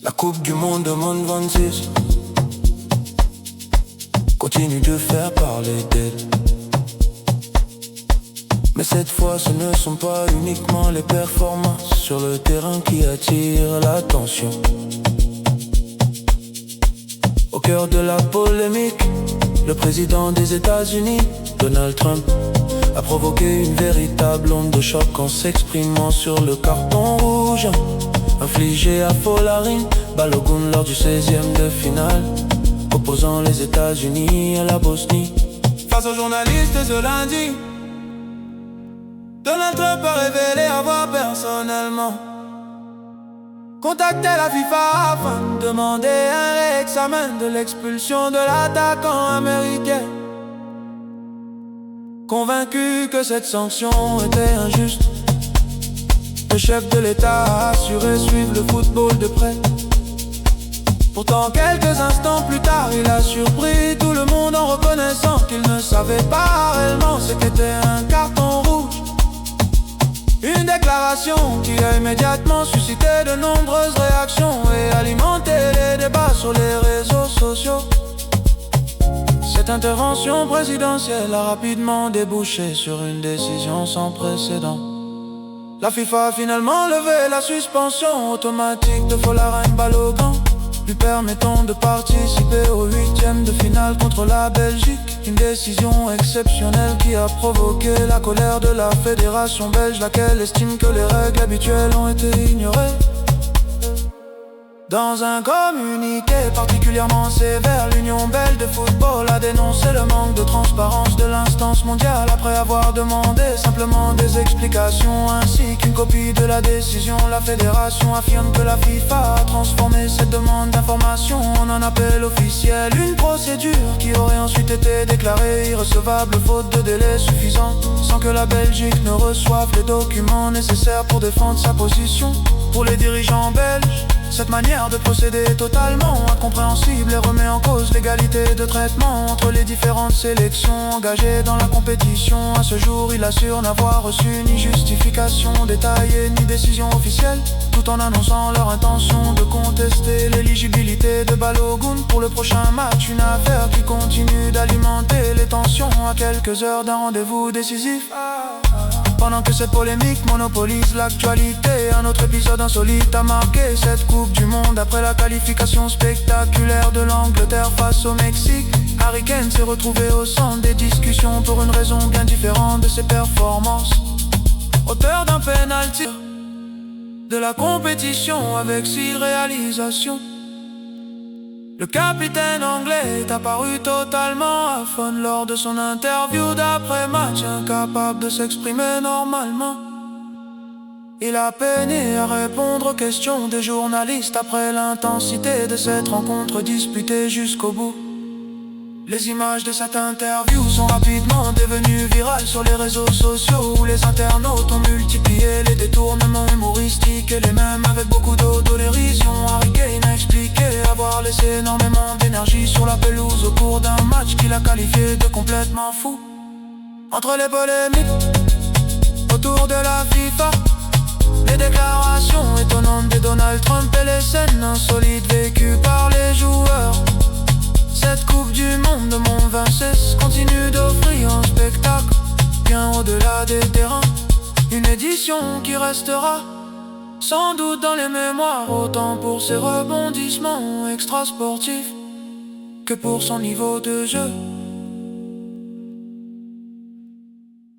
La coupe du monde de monde 26 continue de faire parler d'elle. Mais cette fois ce ne sont pas uniquement les performances sur le terrain qui attirent l'attention. Au cœur de la polémique, le président des États-Unis, Donald Trump, a provoqué une véritable onde de choc en s'exprimant sur le carton rouge infligé à Folarin Balogun lors du 16e de finale, opposant les États-Unis à la Bosnie. Face aux journalistes ce lundi, Donald Trump a révélé avoir personnellement contacté la FIFA afin de demander un réexamen de l'expulsion de l'attaquant américain. Convaincu que cette sanction était injuste, le chef de l'État a assuré suivre le football de près. Pourtant quelques instants plus tard, il a surpris tout le monde en reconnaissant qu'il ne savait pas réellement ce qu'était un carton rouge. Une déclaration qui a immédiatement suscité de nombreuses réactions et alimenté les débats sur les réseaux sociaux. Cette intervention présidentielle a rapidement débouché sur une décision sans précédent. La FIFA a finalement levé la suspension automatique de Folarin Balogun, lui permettant de participer au 8e de finale contre la Belgique. Une décision exceptionnelle qui a provoqué la colère de la fédération belge, laquelle estime que les règles habituelles ont été ignorées. Dans un communiqué particulièrement sévère, l'Union belge de football a dénoncé le manque de transparence de l'instance mondiale après avoir demandé simplement des explications ainsi qu'une copie de la décision. La fédération affirme que la FIFA a transformé cette demande d'information en un appel officiel, une procédure qui aurait ensuite été déclarée irrecevable faute de délai suffisant, sans que la Belgique ne reçoive les documents nécessaires pour défendre sa position. Pour les dirigeants belges, cette manière de procéder est totalement incompréhensible et remet en cause l'égalité de traitement entre les différentes sélections engagées dans la compétition. À ce jour, il assure n'avoir reçu ni justification détaillée ni décision officielle, tout en annonçant leur intention de contester l'éligibilité de Balogun pour le prochain match. Une affaire qui continue d'alimenter les tensions à quelques heures d'un rendez-vous décisif. Pendant que cette polémique monopolise l'actualité, un autre épisode insolite a marqué cette Coupe du Monde. Après la qualification spectaculaire de l'Angleterre face au Mexique, Harry Kane s'est retrouvé au centre des discussions pour une raison bien différente de ses performances. Auteur d'un penalty de la compétition avec 6 réalisations, le capitaine anglais est apparu totalement aphone lors de son interview d'après-match, incapable de s'exprimer normalement. Il a peiné à répondre aux questions des journalistes après l'intensité de cette rencontre disputée jusqu'au bout. Les images de cette interview sont rapidement devenues virales sur les réseaux sociaux, où les internautes ont multiplié les détournements humoristiques et les mêmes avec beaucoup d'autodérision. Harry Kane a expliqué avoir laissé énormément d'énergie sur la pelouse au cours d'un match qu'il a qualifié de complètement fou. Entre les polémiques autour de la FIFA, les déclarations étonnantes de Donald Trump et les scènes insolites vécues par les joueurs, cette Coupe du Monde de mon 26 continue d'offrir un spectacle bien au-delà des terrains. Une édition qui restera sans doute dans les mémoires, autant pour ses rebondissements extrasportifs que pour son niveau de jeu.